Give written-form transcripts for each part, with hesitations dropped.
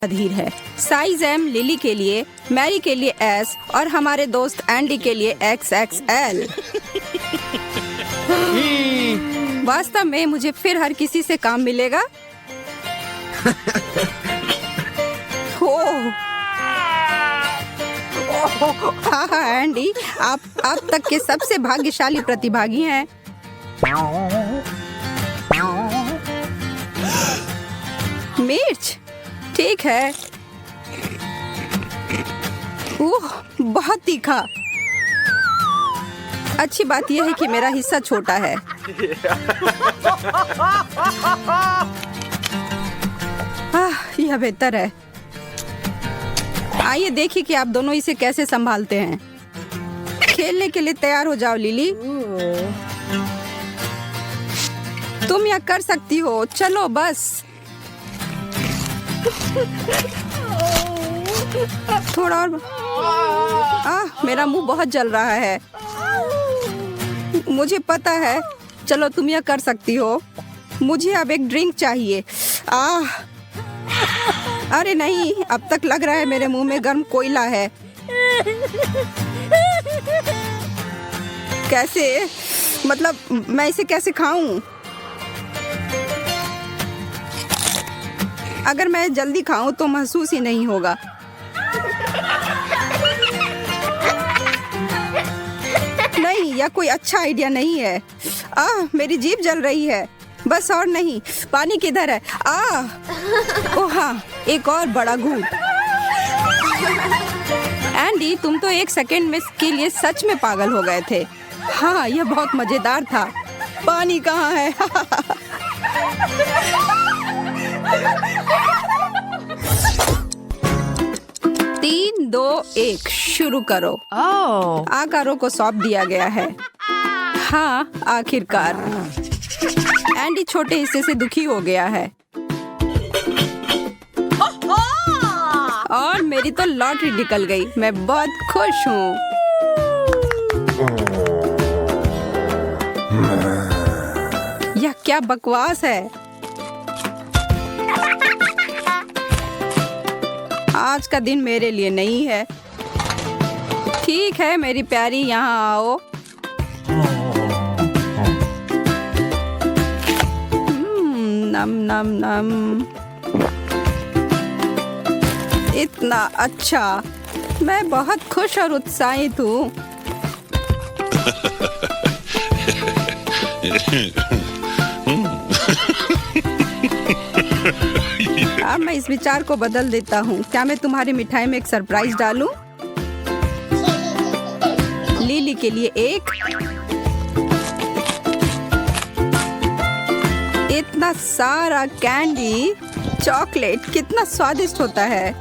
अधीर है। Size M lily के लिए, मैरी के लिए एस और हमारे दोस्त एंडी के लिए XXL। वास्तव में मुझे फिर हर किसी से काम मिलेगा। हाँ एंडी, आप अब तक के सबसे भाग्यशाली प्रतिभागी हैं। मिर्च, ठीक है। ओह, बहुत तीखा। अच्छी बात यह है कि मेरा हिस्सा छोटा है। यह बेहतर है। आइए देखिए कि आप दोनों इसे कैसे संभालते हैं। खेलने के लिए तैयार हो जाओ लिली। तुम यह कर सकती हो। चलो बस। थोड़ा और। मेरा मुंह बहुत जल रहा है। मुझे पता है। चलो तुम यह कर सकती हो। मुझे अब एक ड्रिंक चाहिए। अरे नहीं, अब तक लग रहा है मेरे मुंह में गर्म कोयला है। कैसे? मतलब मैं इसे कैसे खाऊं? अगर मैं जल्दी खाऊं तो महसूस ही नहीं होगा। नहीं, यह कोई अच्छा आइडिया नहीं है। मेरी जीभ जल रही है। बस और नहीं। पानी किधर है? ओह हाँ, एक और बड़ा घूंट। एंडी, तुम तो एक सेकंड में के लिए सच में पागल हो गए थे। हाँ, यह बहुत मजेदार था। पानी कहाँ है? 3, 2, 1 शुरू करो। आकारों को सौंप दिया गया है। हाँ, आखिरकार। एंडी छोटे हिस्से से दुखी हो गया है। और मेरी तो लॉटरी निकल गई। मैं बहुत खुश हूँ। यह क्या बकवास है? आज का दिन मेरे लिए नहीं है। ठीक है मेरी प्यारी, यहाँ आओ। नम नम नम। इतना अच्छा। मैं बहुत खुश और उत्साहित हूँ। अब मैं इस विचार को बदल देता हूँ। क्या मैं तुम्हारी मिठाई में एक सरप्राइज डालूं? लिली के लिए एक। इतना सारा कैंडी, चॉकलेट कितना स्वादिष्ट होता है।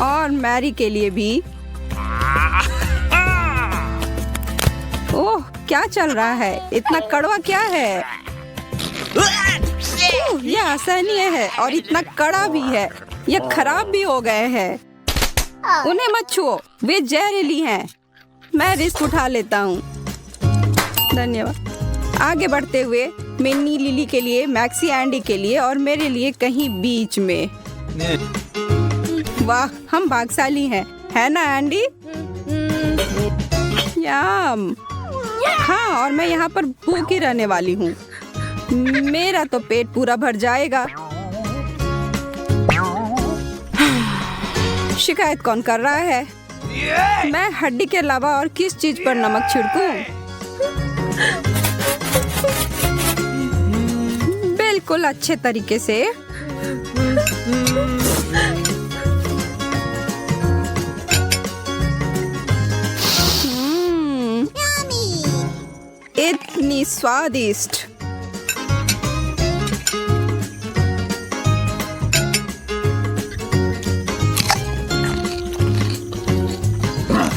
और मैरी के लिए भी। ओह, क्या चल रहा है? इतना कड़वा क्या है? यह असहनीय है और इतना कड़ा भी है। यह खराब भी हो गए हैं। उन्हें मत छुओ, वे जहरीली हैं। मैं रिस्क उठा लेता हूँ। धन्यवाद। आगे बढ़ते हुए मिन्नी लिली के लिए, मैक्सी एंडी के लिए और मेरे लिए कहीं बीच में। वाह, हम भाग्यशाली हैं, है ना एंडी? याम। हाँ, और मैं यहाँ पर भूखी रहने वाली हूँ। मेरा तो पेट पूरा भर जाएगा। शिकायत कौन कर रहा है? मैं हड्डी के अलावा और किस चीज पर नमक छिड़कूं? बिल्कुल अच्छे तरीके से। इतनी स्वादिष्ट।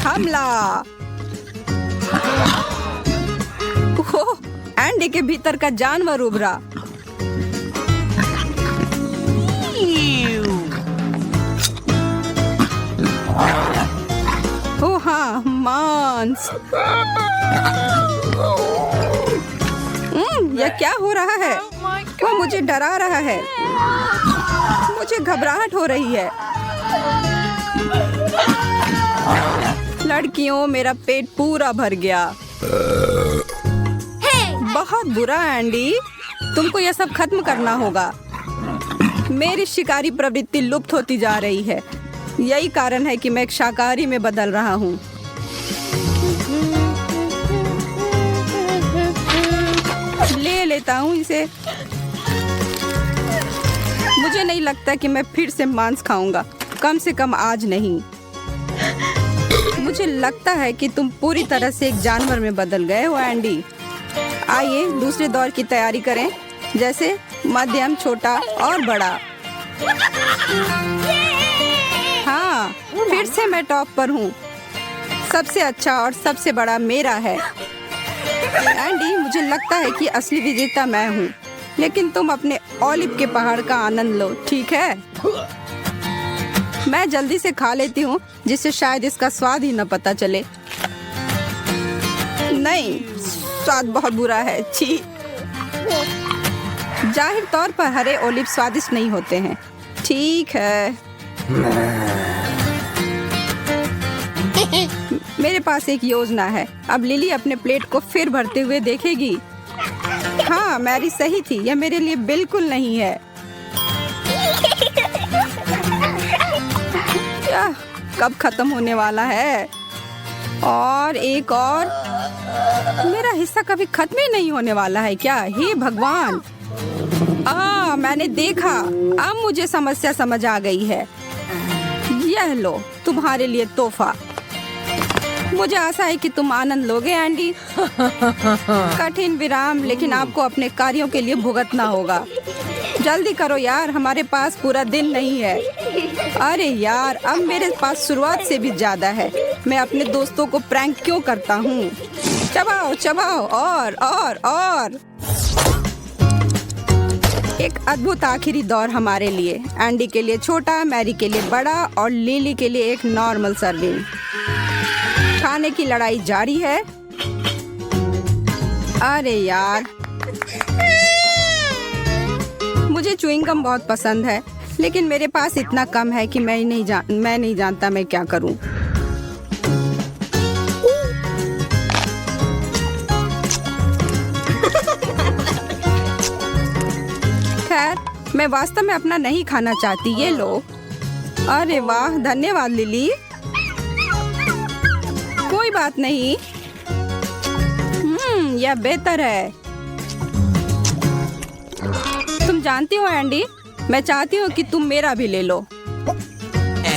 हमला। ओह, एंडी के भीतर का जानवर उभरा। ओह हाँ, मांस। यह क्या हो रहा है? वह मुझे डरा रहा है। मुझे घबराहट हो रही है। लड़कियों, मेरा पेट पूरा भर गया। बहुत बुरा एंडी, तुमको यह सब खत्म करना होगा। मेरी शिकारी प्रवृत्ति लुप्त होती जा रही है। यही कारण है कि मैं एक शाकाहारी में बदल रहा हूँ। ले लेता हूँ इसे। मुझे नहीं लगता कि मैं फिर से मांस खाऊंगा, कम से कम आज नहीं। मुझे लगता है कि तुम पूरी तरह से एक जानवर में बदल गए हो एंडी। आइए दूसरे दौर की तैयारी करें, जैसे मध्यम, छोटा और बड़ा। हाँ, फिर से मैं टॉप पर हूँ। सबसे अच्छा और सबसे बड़ा मेरा है। एंडी, मुझे लगता है कि असली विजेता मैं हूँ, लेकिन तुम अपने ओलिव के पहाड़ का आनंद लो, ठीक है? मैं जल्दी से खा लेती हूँ, जिससे शायद इसका स्वाद ही न पता चले। नहीं, स्वाद बहुत बुरा है। छी। जाहिर तौर पर हरे ओलिव स्वादिष्ट नहीं होते हैं। ठीक है। मेरे पास एक योजना है। अब लिली अपने प्लेट को फिर भरते हुए देखेगी। हाँ, मैरी सही थी, यह मेरे लिए बिल्कुल नहीं है। यह कब खत्म होने वाला है? और एक और। मेरा हिस्सा कभी खत्म ही नहीं होने वाला है क्या? हे भगवान! मैंने देखा। अब मुझे समस्या समझ आ गई है। यह लो, तुम्हारे लिए तोहफा। मुझे आशा है कि तुम आनंद लोगे एंडी। कठिन विराम, लेकिन आपको अपने कार्यों के लिए भुगतना होगा। जल्दी करो यार, हमारे पास पूरा दिन नहीं है। अरे यार, अब मेरे पास शुरुआत से भी ज्यादा है। मैं अपने दोस्तों को प्रैंक क्यों करता हूँ? चबाओ चबाओ, और। एक अद्भुत आखिरी दौर हमारे लिए। एंडी के लिए छोटा, मैरी के लिए बड़ा और लिली के लिए एक नॉर्मल सर्विंग। खाने की लड़ाई जारी है। अरे यार, मुझे च्युइंग गम बहुत पसंद है, लेकिन मेरे पास इतना कम है कि मैं नहीं जानता मैं क्या करूं। खैर, मैं वास्तव में अपना नहीं खाना चाहती। ये लो। अरे वाह, धन्यवाद लिली। कोई बात नहीं। यह बेहतर है। तुम जानती हो एंडी, मैं चाहती हूँ कि तुम मेरा भी ले लो।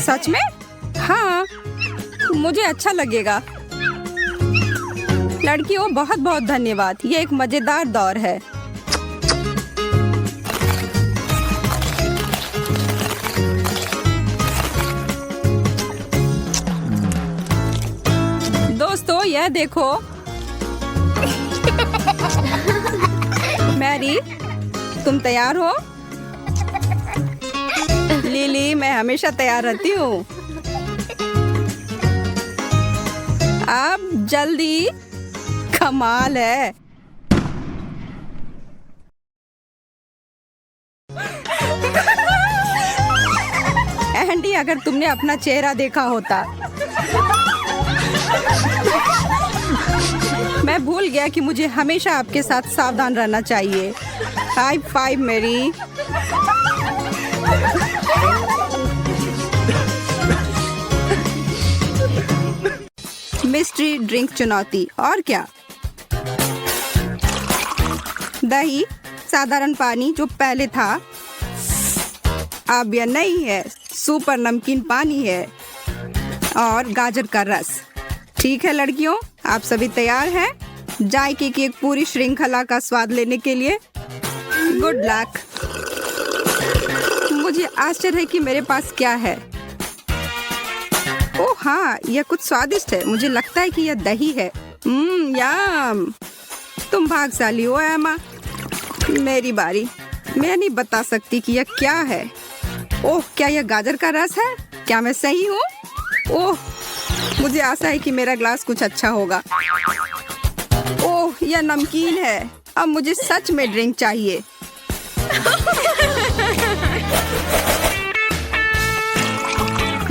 सच में? हाँ, मुझे अच्छा लगेगा। लड़कियों, बहुत बहुत धन्यवाद। ये एक मजेदार दौर है। दोस्तों, यह देखो। मैरी, तुम तैयार हो? लिली, मैं हमेशा तैयार रहती हूँ। अब जल्दी। कमाल है। एंडी, अगर तुमने अपना चेहरा देखा होता। मैं भूल गया कि मुझे हमेशा आपके साथ सावधान रहना चाहिए। हाई फाइव मेरी। मिस्ट्री ड्रिंक चुनौती। और क्या? दही, साधारण पानी जो पहले था, अब यह नहीं है। सुपर नमकीन पानी है और गाजर का रस। ठीक है लड़कियों, आप सभी तैयार हैं जायके की एक पूरी श्रृंखला का स्वाद लेने के लिए? Good luck. मुझे आश्चर्य है कि मेरे पास क्या है। ओह हाँ, यह कुछ स्वादिष्ट है। मुझे लगता है कि यह दही है। यम। तुम भाग्यशाली हो एमा। मेरी बारी। मैं नहीं बता सकती कि यह क्या है। ओह, क्या यह गाजर का रस है? क्या मैं सही हूँ? ओह, मुझे आशा है कि मेरा ग्लास कुछ अच्छा होगा। ओह, यह नमकीन है। अब मुझे सच में ड्रिंक चाहिए।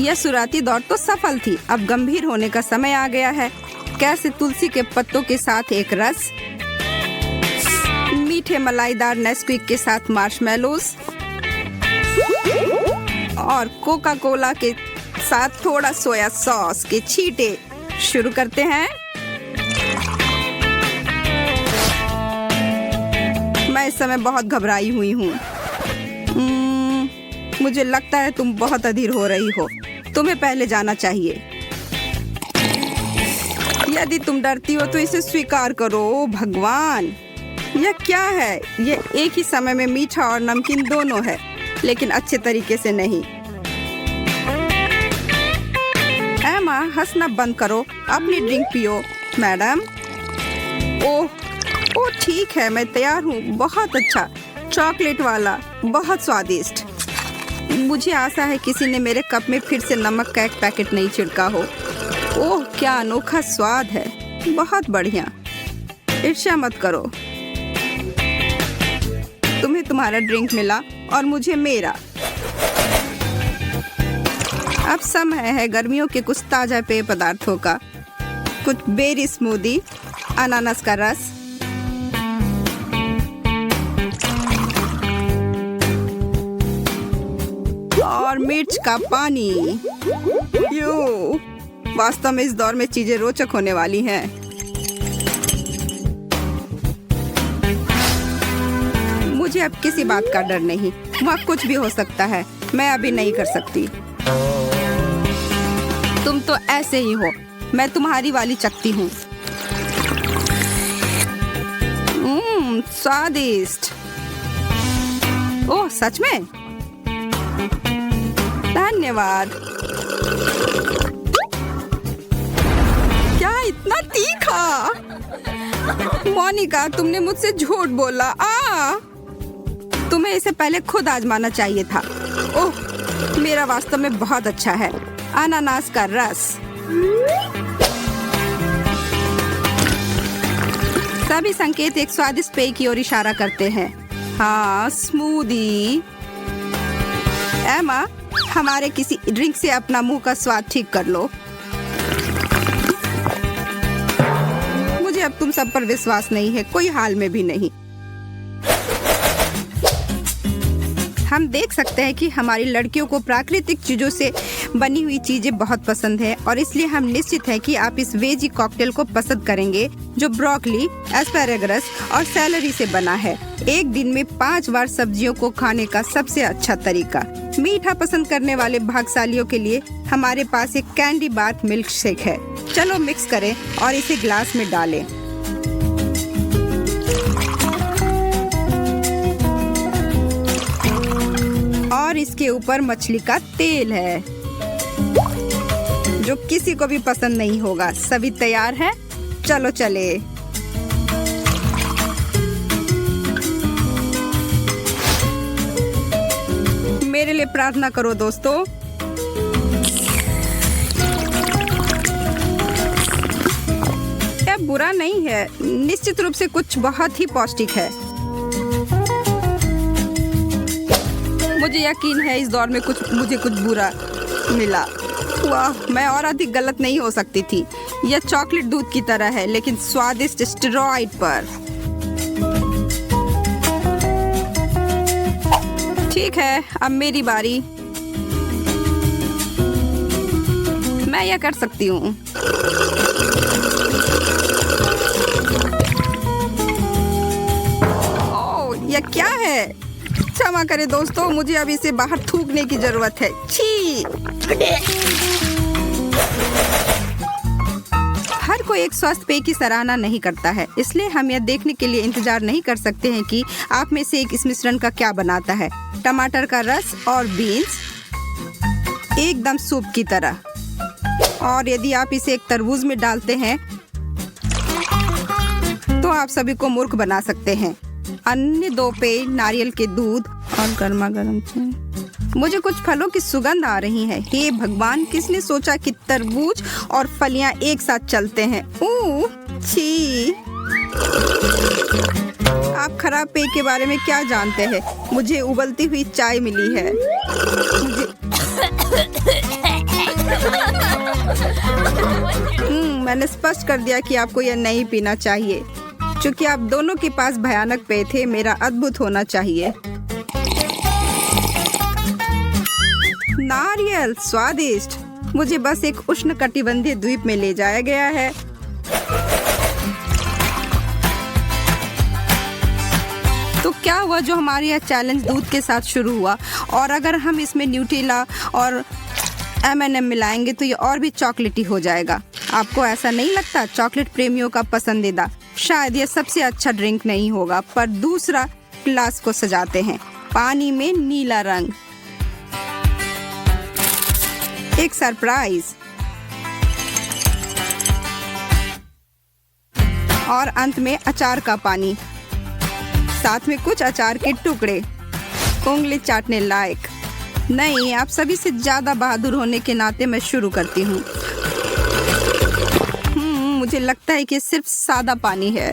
यह शुरुआती दौर तो सफल थी। अब गंभीर होने का समय आ गया है। कैसे तुलसी के पत्तों के साथ एक रस, मीठे मलाईदार नेस्क्विक के साथ मार्शमेलोज और कोका कोला के साथ थोड़ा सोया सॉस के छींटे। शुरू करते हैं। मैं इस समय बहुत घबराई हुई हूँ। मुझे लगता है तुम बहुत अधीर हो रही हो। तुम्हें पहले जाना चाहिए। यदि तुम डरती हो तो इसे स्वीकार करो। ओ भगवान, यह क्या है? यह एक ही समय में मीठा और नमकीन दोनों है, लेकिन अच्छे तरीके से नहीं। एमा, हंसना बंद करो। अपनी ड्रिंक पियो। मैडम। ओह ठीक है, मैं तैयार हूँ। बहुत अच्छा, चॉकलेट वाला, बहुत स्वादिष्ट। मुझे आशा है किसी ने मेरे कप में फिर से नमक का एक पैकेट नहीं छिड़का हो। ओह, क्या अनोखा स्वाद है। बहुत बढ़िया। ईर्ष्या मत करो। तुम्हें तुम्हारा ड्रिंक मिला और मुझे मेरा। अब समय है गर्मियों के कुछ ताजा पेय पदार्थों का। कुछ बेरी स्मूदी, अनानास का रस, और मिर्च का पानी। यू, वास्तव में इस दौर में चीजें रोचक होने वाली हैं। मुझे अब किसी बात का डर नहीं। वहाँ कुछ भी हो सकता है। मैं अभी नहीं कर सकती। तुम तो ऐसे ही हो। मैं तुम्हारी वाली चकती हूँ। स्वादिष्ट। ओह, सच में? धन्यवाद। क्या इतना तीखा? मोनिका, तुमने मुझसे झूठ बोला। तुम्हें इसे पहले खुद आजमाना चाहिए था। ओह, मेरा वास्तव में बहुत अच्छा है। अनानास का रस। सभी संकेत एक स्वादिष्ट पेय की ओर इशारा करते हैं। हाँ, स्मूदी। एमा, हमारे किसी ड्रिंक से अपना मुंह का स्वाद ठीक कर लो। मुझे अब तुम सब पर विश्वास नहीं है, कोई हाल में भी नहीं। हम देख सकते हैं कि हमारी लड़कियों को प्राकृतिक चीजों से बनी हुई चीजें बहुत पसंद है, और इसलिए हम निश्चित हैं कि आप इस वेजी कॉकटेल को पसंद करेंगे, जो ब्रोकली, एस्पैरागस और सैलरी से बना है। एक दिन में 5 बार सब्जियों को खाने का सबसे अच्छा तरीका। मीठा पसंद करने वाले भाग्यशालियों के लिए हमारे पास एक कैंडी बाथ मिल्क शेक है। चलो मिक्स करें और इसे ग्लास में डालें। और इसके ऊपर मछली का तेल है, जो किसी को भी पसंद नहीं होगा। सभी तैयार हैं? चलो चले। मेरे लिए प्रार्थना करो दोस्तों। यह बुरा नहीं है, निश्चित रूप से कुछ बहुत ही पौष्टिक है। मुझे यकीन है इस दौर में मुझे कुछ बुरा मिला। वाह, मैं और अधिक गलत नहीं हो सकती थी। यह चॉकलेट दूध की तरह है, लेकिन स्वादिष्ट स्टेरॉइड पर। ठीक है, अब मेरी बारी। मैं यह कर सकती हूँ। ओह, यह क्या है? क्षमा करें दोस्तों, मुझे अब इसे बाहर थूकने की जरूरत है। छी! हर कोई एक स्वस्थ पेय की सराहना नहीं करता है, इसलिए हम यह देखने के लिए इंतजार नहीं कर सकते हैं कि आप में से एक इस मिश्रण का क्या बनाता है। टमाटर का रस और बीन्स, एकदम सूप की तरह। और यदि आप इसे एक तरबूज में डालते हैं तो आप सभी को मूर्ख बना सकते हैं। अन्य 2 पेय नारियल के दूध और गर्मा गर्म चाय। मुझे कुछ फलों की सुगंध आ रही है। हे भगवान, किसने सोचा कि तरबूज और फलियां एक साथ चलते हैं? छी! आप खराब पेय के बारे में क्या जानते हैं? मुझे उबलती हुई चाय मिली है। मुझे मैंने स्पष्ट कर दिया कि आपको यह नहीं पीना चाहिए। चूंकि आप दोनों के पास भयानक पेय थे, मेरा अद्भुत होना चाहिए। नारियल स्वादिष्ट। मुझे बस एक उष्णकटिबंधीय द्वीप में ले जाया गया है। तो क्या हुआ जो हमारी यह चैलेंज दूध के साथ शुरू हुआ, और अगर हम इसमें न्यूट्रेला और M&M मिलाएंगे तो ये और भी चॉकलेटी हो जाएगा। आपको ऐसा नहीं लगता? चॉकलेट प्रेमियों का पसंदीदा। शायद यह सबसे अच्छा ड्रिंक नहीं होगा, पर दूसरा ग्लास को सजाते हैं। पानी में नीला रंग, एक सरप्राइज, और अंत में अचार का पानी, साथ में कुछ अचार के टुकड़े, उंगली चाटने लायक। नहीं, आप सभी से ज्यादा बहादुर होने के नाते मैं शुरू करती हूँ। मुझे लगता है कि सिर्फ सादा पानी है।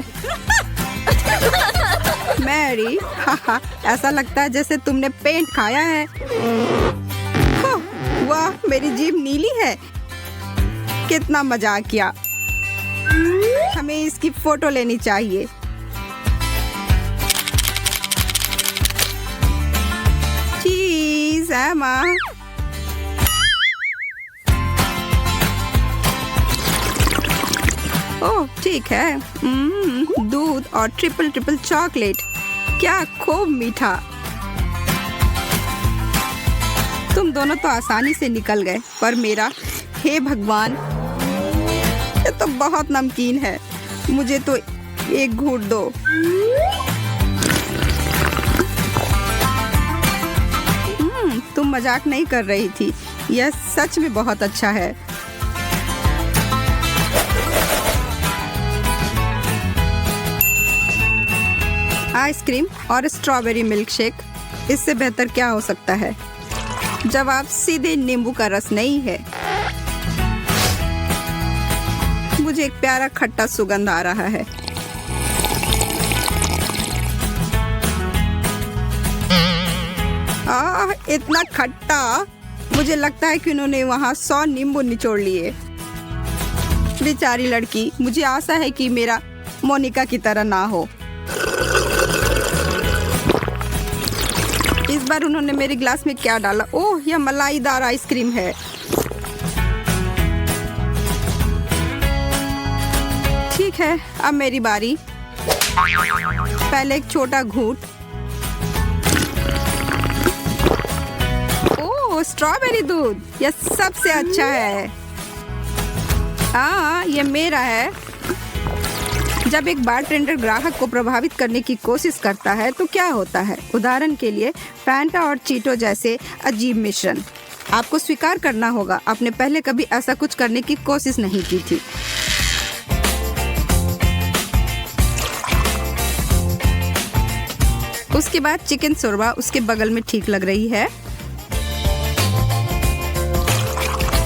मैरी, ऐसा लगता है जैसे तुमने पेंट खाया है। वाह, मेरी जीभ नीली है। कितना मजाक किया। हमें इसकी फोटो लेनी चाहिए। चीज एमा। ओह ठीक है। दूध और ट्रिपल चॉकलेट, क्या खूब मीठा। तुम दोनों तो आसानी से निकल गए, पर मेरा, हे भगवान, ये तो बहुत नमकीन है। मुझे तो एक घूंट दो। तुम मजाक नहीं कर रही थी, यह सच में बहुत अच्छा है। आइसक्रीम और स्ट्रॉबेरी मिल्क शेक, इससे बेहतर क्या हो सकता है? जवाब सीधे नींबू का रस नहीं है। मुझे एक प्यारा खट्टा सुगंध आ रहा है। इतना खट्टा, मुझे लगता है कि उन्होंने वहाँ 100 नींबू निचोड़ लिए। बेचारी लड़की, मुझे आशा है कि मेरा मोनिका की तरह ना हो। इस बार उन्होंने मेरे ग्लास में क्या डाला? ओह, यह मलाईदार आइसक्रीम है। ठीक है, अब मेरी बारी। पहले एक छोटा घूंट। ओह, स्ट्रॉबेरी दूध, यह सबसे अच्छा है। हाँ, यह मेरा है। जब एक बारटेंडर ग्राहक को प्रभावित करने की कोशिश करता है तो क्या होता है? उदाहरण के लिए फैंटा और चीटो जैसे अजीब मिश्रण। आपको स्वीकार करना होगा, आपने पहले कभी ऐसा कुछ करने की कोशिश नहीं की थी। उसके बाद चिकन शोरबा उसके बगल में ठीक लग रही है।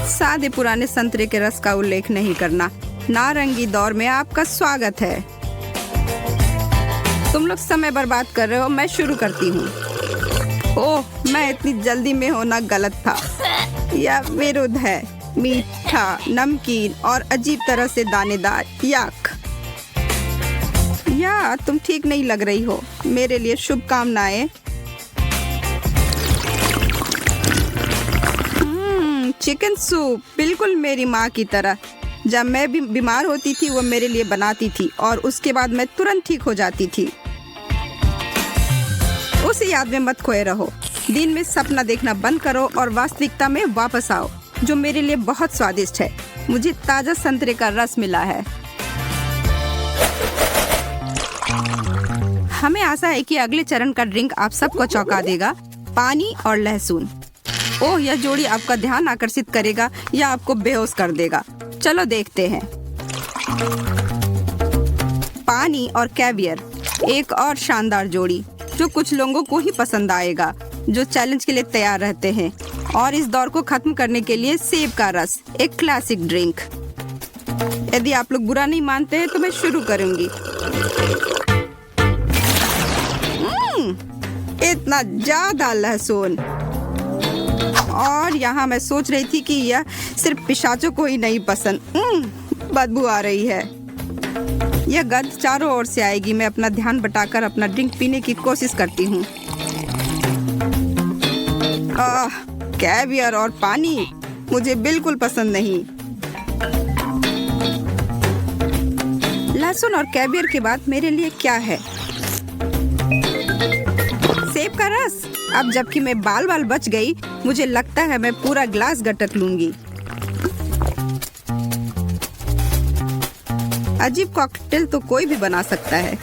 सादे पुराने संतरे के रस का उल्लेख नहीं करना। नारंगी दौर में आपका स्वागत है। तुम लोग समय बर्बाद कर रहे हो, मैं शुरू करती हूँ। ओह, मैं इतनी जल्दी में होना गलत था। यह विरुद्ध है, मीठा, नमकीन और अजीब तरह से दानेदार। याक, या तुम ठीक नहीं लग रही हो। मेरे लिए शुभकामनाएं। चिकन सूप, बिल्कुल मेरी माँ की तरह। जब मैं भी बीमार होती थी वो मेरे लिए बनाती थी और उसके बाद मैं तुरंत ठीक हो जाती थी। उसे याद में मत खोए रहो। दिन में सपना देखना बंद करो और वास्तविकता में वापस आओ, जो मेरे लिए बहुत स्वादिष्ट है। मुझे ताजा संतरे का रस मिला है। हमें आशा है कि अगले चरण का ड्रिंक आप सबको चौंका देगा। पानी और लहसुन। ओह, यह जोड़ी आपका ध्यान आकर्षित करेगा या आपको बेहोश कर देगा। चलो देखते हैं। पानी और कैवियर, एक और शानदार जोड़ी जो कुछ लोगों को ही पसंद आएगा, जो चैलेंज के लिए तैयार रहते हैं। और इस दौर को खत्म करने के लिए सेब का रस, एक क्लासिक ड्रिंक। यदि आप लोग बुरा नहीं मानते हैं तो मैं शुरू करूंगी। इतना ज्यादा लहसुन। और यहाँ मैं सोच रही थी कि यह सिर्फ पिशाचों को ही नहीं पसंद। बदबू आ रही है। यह गंध चारों ओर से आएगी। मैं अपना ध्यान बटाकर अपना ड्रिंक पीने की कोशिश करती हूँ। कैवियर और पानी मुझे बिल्कुल पसंद नहीं। लहसुन और कैवियर के बाद मेरे लिए क्या है? सेब का रस। अब जबकि मैं बाल बच गई, मुझे लगता है मैं पूरा ग्लास गटक लूंगी। अजीब कॉकटेल तो कोई भी बना सकता है,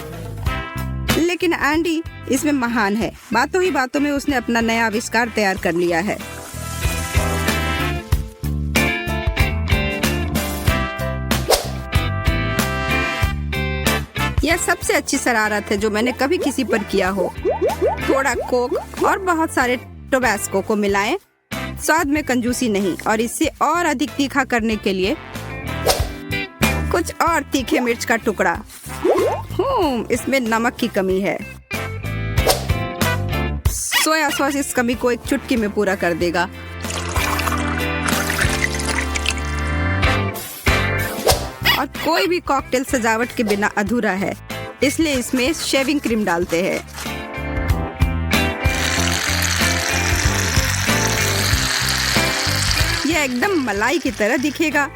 लेकिन एंडी इसमें महान है। बातों ही बातों में उसने अपना नया आविष्कार तैयार कर लिया है। यह सबसे अच्छी शरारत है जो मैंने कभी किसी पर किया हो। थोड़ा कोक और बहुत सारे टोबैस्को को मिलाएं। स्वाद में कंजूसी नहीं, और इसे और अधिक तीखा करने के लिए कुछ और तीखे मिर्च का टुकड़ा। इसमें नमक की कमी है। सोया सॉस इस कमी को एक चुटकी में पूरा कर देगा। और कोई भी कॉकटेल सजावट के बिना अधूरा है, इसलिए इसमें शेविंग क्रीम डालते हैं। यह एकदम मलाई की तरह दिखेगा।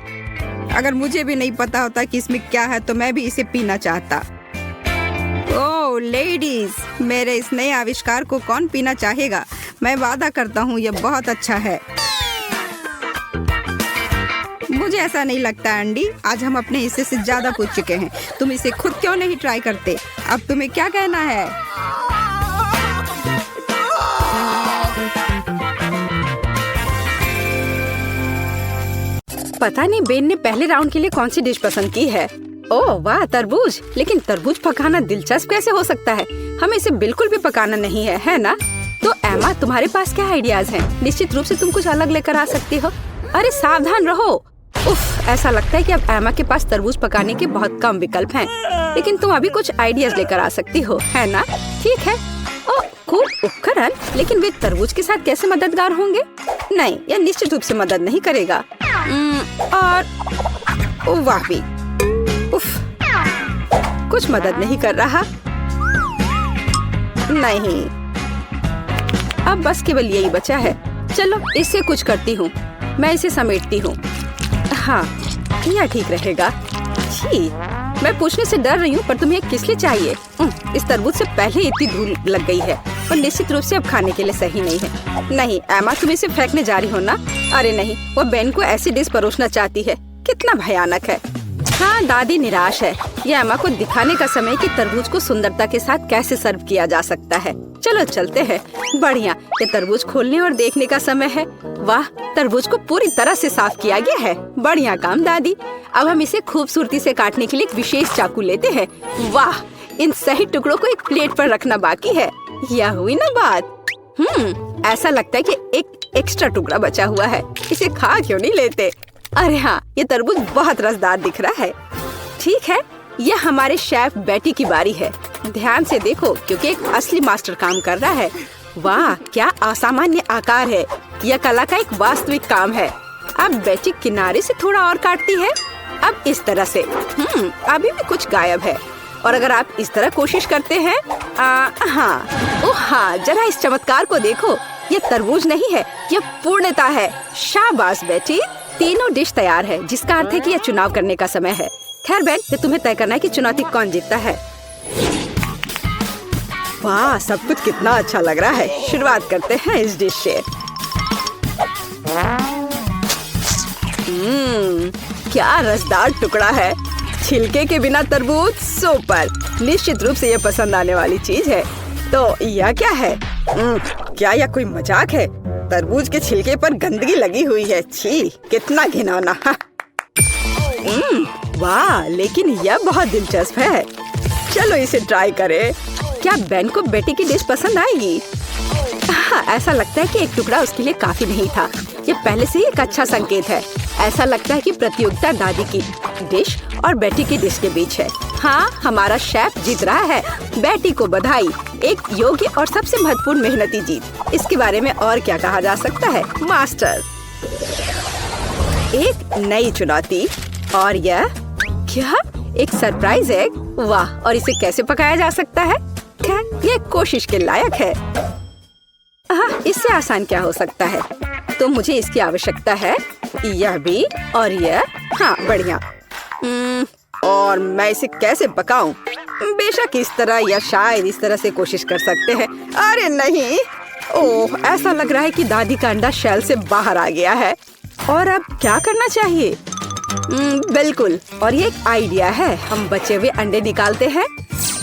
अगर मुझे भी नहीं पता होता कि इसमें क्या है तो मैं भी इसे पीना चाहता। ओह लेडीज, मेरे इस नए आविष्कार को कौन पीना चाहेगा? मैं वादा करता हूँ यह बहुत अच्छा है। मुझे ऐसा नहीं लगता एंडी, आज हम अपने हिस्से से ज्यादा पूछ चुके हैं। तुम इसे खुद क्यों नहीं ट्राई करते? अब तुम्हें क्या कहना है? पता नहीं बेन ने पहले राउंड के लिए कौन सी डिश पसंद की है। ओह वाह, तरबूज। लेकिन तरबूज पकाना दिलचस्प कैसे हो सकता है? हमें इसे बिल्कुल भी पकाना नहीं है, है ना? तो एमा, तुम्हारे पास क्या आइडियाज हैं? निश्चित रूप से तुम कुछ अलग लेकर आ सकती हो। अरे सावधान रहो। उफ, ऐसा लगता है कि अब एमा के पास तरबूज पकाने के बहुत कम विकल्प हैं। लेकिन तुम अभी कुछ आइडियाज लेकर आ सकती हो, है ना? ठीक है। ओह, खूब उपकरण, लेकिन वे तरबूज के साथ कैसे मददगार होंगे? नहीं, यह निश्चित रूप से मदद नहीं करेगा। और वाह भी, उफ, कुछ मदद नहीं कर रहा। नहीं, अब बस केवल यही बचा है। चलो इससे कुछ करती हूँ। मैं इसे समेटती हूँ। हाँ, यह ठीक रहेगा। छी, मैं पूछने से डर रही हूँ, पर तुम्हें किस लिए चाहिए? इस तरबूज से पहले इतनी धूल लग गई है और निश्चित रूप से अब खाने के लिए सही नहीं है। नहीं एमा, तुम इसे फेंकने जा रही हो ना? अरे नहीं, वो बेन को ऐसी डिश परोसना चाहती है। कितना भयानक है। हाँ, दादी निराश है। ये एमा को दिखाने का समय कि तरबूज को सुंदरता के साथ कैसे सर्व किया जा सकता है। चलो चलते हैं। बढ़िया, ये तरबूज खोलने और देखने का समय है। वाह, तरबूज को पूरी तरह से साफ किया गया है। बढ़िया काम दादी। अब हम इसे खूबसूरती से काटने के लिए एक विशेष चाकू लेते हैं। वाह, इन सही टुकड़ों को एक प्लेट पर रखना बाकी है। यह हुई ना बात। ऐसा लगता है कि एक एक्स्ट्रा टुकड़ा बचा हुआ है। इसे खा क्यों नहीं लेते? अरे हाँ, ये तरबूज बहुत रसदार दिख रहा है। ठीक है, यह हमारे शेफ बेटी की बारी है। ध्यान से देखो, क्योंकि एक असली मास्टर काम कर रहा है। वाह, क्या असामान्य आकार है। यह कला का एक वास्तविक काम है। अब बेटी किनारे से थोड़ा और काटती है। अब इस तरह से। अभी भी कुछ गायब है। और अगर आप इस तरह कोशिश करते हैं, हाँ, ओह हाँ, जरा इस चमत्कार को देखो। ये तरबूज नहीं है, यह पूर्णता है। शाबाश बेटी, तीनों डिश तैयार है, जिसका अर्थ है कि यह चुनाव करने का समय है। खैर बेन, ये तुम्हें तय करना है कि चुनौती कौन जीतता है। वाह, सब कुछ कितना अच्छा लग रहा है। शुरुआत करते हैं इस डिश से। क्या रसदार टुकड़ा है। छिलके के बिना तरबूज सुपर। निश्चित रूप से ये पसंद आने वाली चीज है। तो यह क्या है? क्या यह कोई मजाक है? तरबूज के छिलके पर गंदगी लगी हुई है। छी, कितना घिनौना। वाह, लेकिन यह बहुत दिलचस्प है। चलो इसे ट्राई करें। क्या बेन को बेटी की डिश पसंद आएगी? हाँ, ऐसा लगता है कि एक टुकड़ा उसके लिए काफी नहीं था। ये पहले से ही एक अच्छा संकेत है। ऐसा लगता है कि प्रतियोगिता दादी की डिश और बेटी की डिश के बीच है। हाँ, हमारा शेफ जीत रहा है। बेटी को बधाई। एक योग्य और सबसे महत्वपूर्ण मेहनती जीत। इसके बारे में और क्या कहा जा सकता है? मास्टर। एक नई चुनौती, और यह क्या? एक सरप्राइज एग? वाह! और इसे कैसे पकाया जा सकता है? खैर, ये कोशिश के लायक है। हाँ, इससे आसान क्या हो सकता है? तो मुझे इसकी आवश्यकता है। यह भी और यह। हाँ, बढ़िया। और मैं इसे कैसे पकाऊं? बेशक इस तरह या शायद इस तरह से कोशिश कर सकते हैं। अरे नहीं! ओह, ऐसा लग रहा है कि दादी का अंडा शेल से बाहर आ गया है। और अब क्या करना चाहिए? बिल्कुल, और ये एक आइडिया है। हम बचे हुए अंडे निकालते हैं,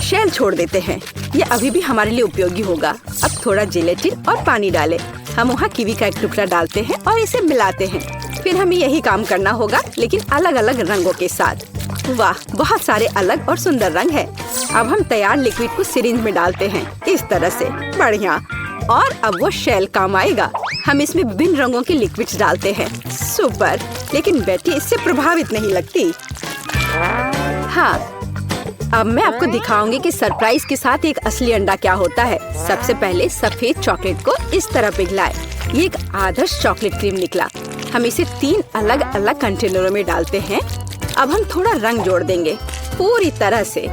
शेल छोड़ देते हैं। ये अभी भी हमारे लिए उपयोगी होगा। अब थोड़ा जेलेटिन और पानी डालें। हम वहाँ कीवी का एक टुकड़ा डालते हैं और इसे मिलाते हैं। फिर हमें यही काम करना होगा, लेकिन अलग अलग रंगों के साथ। वाह, बहुत सारे अलग और सुंदर रंग है। अब हम तैयार लिक्विड को सिरिंज में डालते हैं, इस तरह से। बढ़िया। और अब वो शेल काम आएगा। हम इसमें विभिन्न रंगों के लिक्विड्स डालते हैं। सुपर! लेकिन बेटी इससे प्रभावित नहीं लगती। हाँ, अब मैं आपको दिखाऊंगी कि सरप्राइज के साथ एक असली अंडा क्या होता है। सबसे पहले सफेद चॉकलेट को इस तरह पिघलाएं। ये एक आदर्श चॉकलेट क्रीम निकला। हम इसे 3 अलग अलग कंटेनरों में डालते हैं। अब हम थोड़ा रंग जोड़ देंगे। पूरी तरह से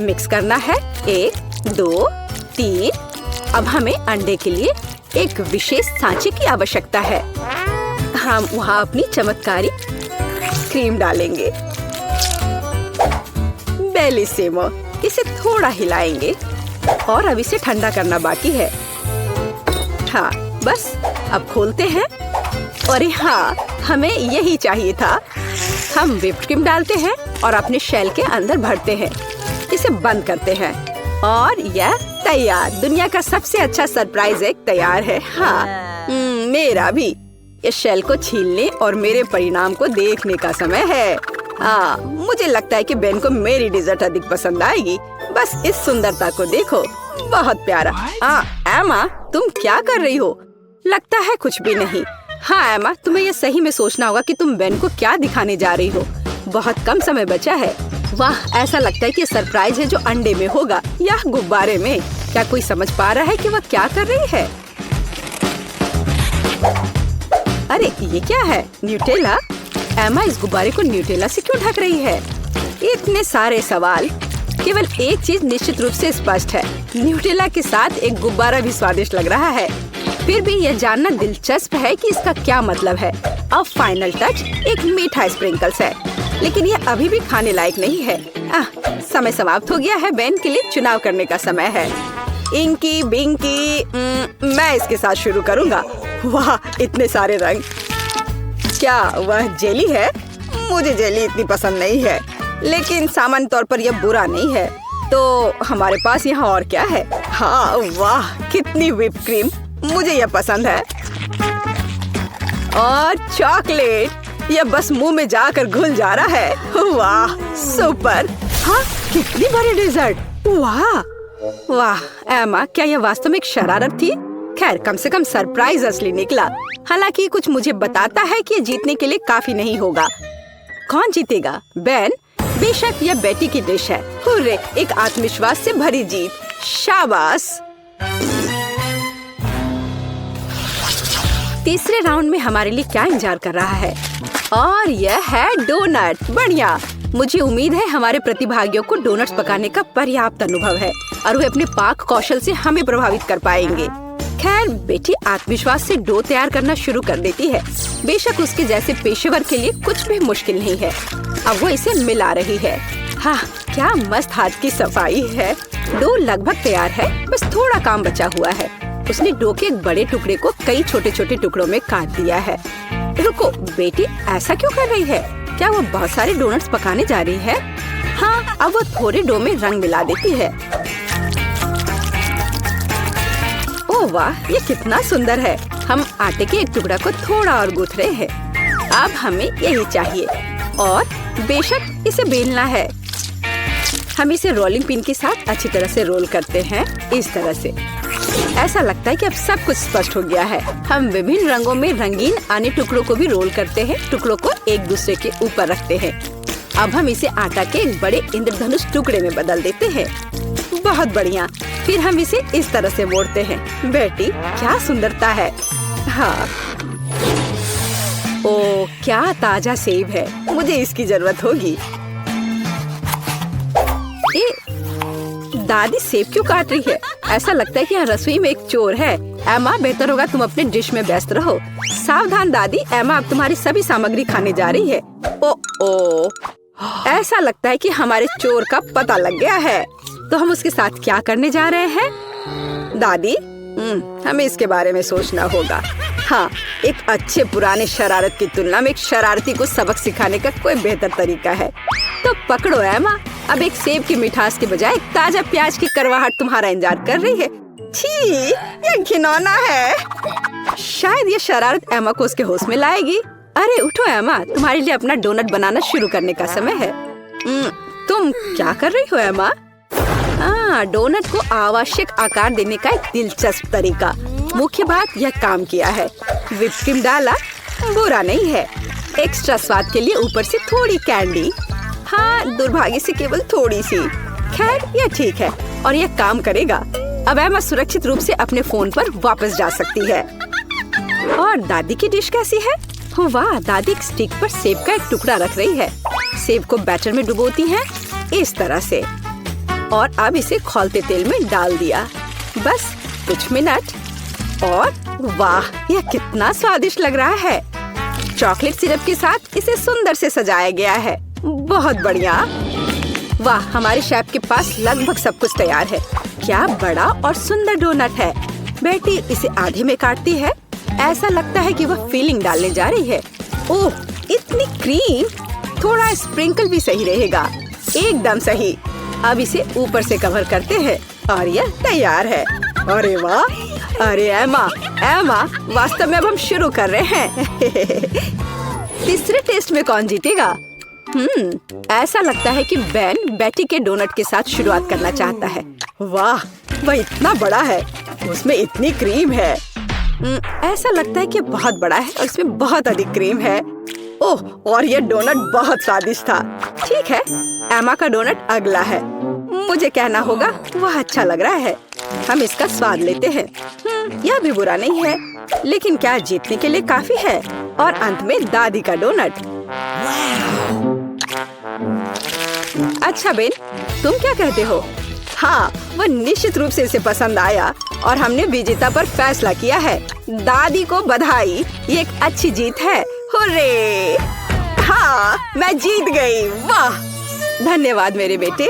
मिक्स करना है। 1, 2, 3। अब हमें अंडे के लिए एक विशेष सांचे की आवश्यकता है। हम वहाँ अपनी चमत्कारी क्रीम डालेंगे। बेलिसिमो। इसे थोड़ा हिलाएंगे और अब इसे ठंडा करना बाकी है। हाँ, बस अब खोलते हैं। और हाँ, हमें यही चाहिए था। हम व्हिप्ड क्रीम डालते हैं और अपने शेल के अंदर भरते हैं। इसे बंद करते हैं और यह तैयार। दुनिया का सबसे अच्छा सरप्राइज एग तैयार है। हाँ, मेरा भी। इस शेल को छीलने और मेरे परिणाम को देखने का समय है। हाँ, मुझे लगता है कि बेन को मेरी डिजर्ट अधिक पसंद आएगी। बस इस सुंदरता को देखो, बहुत प्यारा। एमा, तुम क्या कर रही हो? लगता है कुछ भी नहीं। हाँ एमा, तुम्हें यह सही में सोचना होगा कि तुम बेन को क्या दिखाने जा रही हो। बहुत कम समय बचा है। वाह, ऐसा लगता है कि सरप्राइज है जो अंडे में होगा या गुब्बारे में। क्या कोई समझ पा रहा है कि वह क्या कर रही है? अरे ये क्या है? न्यूटेला? एमा इस गुब्बारे को न्यूटेला से क्यों ढक रही है? इतने सारे सवाल। केवल एक चीज निश्चित रूप से स्पष्ट है, न्यूटेला के साथ एक गुब्बारा भी स्वादिष्ट लग रहा है। फिर भी यह जानना दिलचस्प है कि इसका क्या मतलब है। अब फाइनल टच एक मीठा स्प्रिंकल्स है, लेकिन यह अभी भी खाने लायक नहीं है। समय समाप्त हो गया है। बेन के लिए चुनाव करने का समय है। इंकी बिंकी, मैं इसके साथ शुरू करूँगा। वाह, इतने सारे रंग। क्या वह जेली है? मुझे जेली इतनी पसंद नहीं है, लेकिन सामान्य तौर पर यह बुरा नहीं है। तो हमारे पास यहाँ और क्या है? हाँ, वाह, कितनी व्हिप क्रीम। मुझे यह पसंद है। और चॉकलेट, यह बस मुंह में जाकर घुल जा रहा है। वाह, सुपर। हाँ, कितनी बड़ी डेजर्ट। वाह वाह एमा, क्या यह वास्तव में एक शरारत थी? खैर, कम से कम सरप्राइज असली निकला। हालांकि कुछ मुझे बताता है कि जीतने के लिए काफी नहीं होगा। कौन जीतेगा? बेन? बेशक यह बेटी की डिश है। हुर्रे, एक आत्मविश्वास से भरी जीत। शाबाश। तीसरे राउंड में हमारे लिए क्या इंतजार कर रहा है? और यह है डोनट। बढ़िया। मुझे उम्मीद है हमारे प्रतिभागियों को डोनट्स पकाने का पर्याप्त अनुभव है और वे अपने पाक कौशल से हमें प्रभावित कर पाएंगे। खैर, बेटी आत्मविश्वास से डो तैयार करना शुरू कर देती है। बेशक उसके जैसे पेशेवर के लिए कुछ भी मुश्किल नहीं है। अब वो इसे मिला रही है। हाँ, क्या मस्त हाथ की सफाई है। डो लगभग तैयार है, बस थोड़ा काम बचा हुआ है। उसने डो के एक बड़े टुकड़े को कई छोटे छोटे टुकड़ों में काट दिया है। रुको, बेटी ऐसा क्यों कर रही है? क्या वो बहुत सारे डोनट्स पकाने जा रही है? हाँ, अब वो थोड़े डो में रंग मिला देती है। ओह वाह, ये कितना सुंदर है। हम आटे के एक टुकड़ा को थोड़ा और गूंथ रहे हैं। अब हमें यही चाहिए और बेशक इसे बेलना है। हम इसे रोलिंग पिन के साथ अच्छी तरह से रोल करते हैं, इस तरह से। ऐसा लगता है कि अब सब कुछ स्पष्ट हो गया है। हम विभिन्न रंगों में रंगीन अन्य टुकड़ों को भी रोल करते हैं। टुकड़ों को एक दूसरे के ऊपर रखते हैं। अब हम इसे आटा के एक बड़े इंद्रधनुष टुकड़े में बदल देते हैं। बहुत बढ़िया। फिर हम इसे इस तरह से मोड़ते हैं। बेटी, क्या सुंदरता है। हाँ, ओह क्या ताजा सेब है। मुझे इसकी जरूरत होगी। दादी सेब क्यों काट रही है? ऐसा लगता है कि यहाँ रसोई में एक चोर है। एमा, बेहतर होगा तुम अपने डिश में व्यस्त रहो। सावधान दादी, एमा अब तुम्हारी सभी सामग्री खाने जा रही है। ओ, ऐसा लगता है कि हमारे चोर का पता लग गया है। तो हम उसके साथ क्या करने जा रहे हैं? दादी, हमें इसके बारे में सोचना होगा। हाँ, एक अच्छे पुराने शरारत की तुलना में एक शरारती को सबक सिखाने का कोई बेहतर तरीका है। तो पकड़ो एमा, अब एक सेब की मिठास के बजाय एक ताजा प्याज की करवाहट तुम्हारा इंतजार कर रही है। छी, ये घिनौना है। शायद ये शरारत एमा को उसके होश में लाएगी। अरे उठो एमा, तुम्हारे लिए अपना डोनट बनाना शुरू करने का समय है। तुम क्या कर रही हो एमा? डोनट को आवश्यक आकार देने का एक दिलचस्प तरीका। मुख्य बात, यह काम किया है। व्हिप क्रीम डाला, बुरा नहीं है। एक्स्ट्रा स्वाद के लिए ऊपर से थोड़ी कैंडी। हाँ, दुर्भाग्य से केवल थोड़ी सी। खैर, यह ठीक है और यह काम करेगा। अब एमा सुरक्षित रूप से अपने फोन पर वापस जा सकती है। और दादी की डिश कैसी है? वाह, दादी एक स्टिक पर सेब का एक टुकड़ा रख रही है। सेब को बैटर में डुबोती है इस तरह से, और अब इसे खौलते तेल में डाल दिया। बस कुछ मिनट और वाह, यह कितना स्वादिष्ट लग रहा है। चॉकलेट सिरप के साथ इसे सुंदर से सजाया गया है। बहुत बढ़िया। वाह, हमारे शेफ के पास लगभग सब कुछ तैयार है। क्या बड़ा और सुंदर डोनट है। बेटी इसे आधे में काटती है। ऐसा लगता है कि वह फिलिंग डालने जा रही है। ओह, इतनी क्रीम। थोड़ा स्प्रिंकल भी सही रहेगा। एकदम सही। अब इसे ऊपर से कवर करते हैं और यह तैयार है। अरे वाह, अरे एमा, वास्तव में अब हम शुरू कर रहे हैं। तीसरे टेस्ट में कौन जीतेगा? ऐसा लगता है कि बेन बेटी के डोनट के साथ शुरुआत करना चाहता है। वाह, वह इतना बड़ा है, उसमें इतनी क्रीम है। ऐसा लगता है कि बहुत बड़ा है और इसमें बहुत अधिक क्रीम है। ओह, और यह डोनट बहुत स्वादिष्ट था। ठीक है, एमा का डोनट अगला है। मुझे कहना होगा वह अच्छा लग रहा है। हम इसका स्वाद लेते हैं। यह भी बुरा नहीं है, लेकिन क्या जीतने के लिए काफी है? और अंत में दादी का डोनट। अच्छा बेन, तुम क्या कहते हो? हाँ, वह निश्चित रूप से इसे पसंद आया और हमने विजेता पर फैसला किया है। दादी को बधाई, ये एक अच्छी जीत है। हुर्रे! हाँ, मैं जीत गई। वाह, धन्यवाद मेरे बेटे।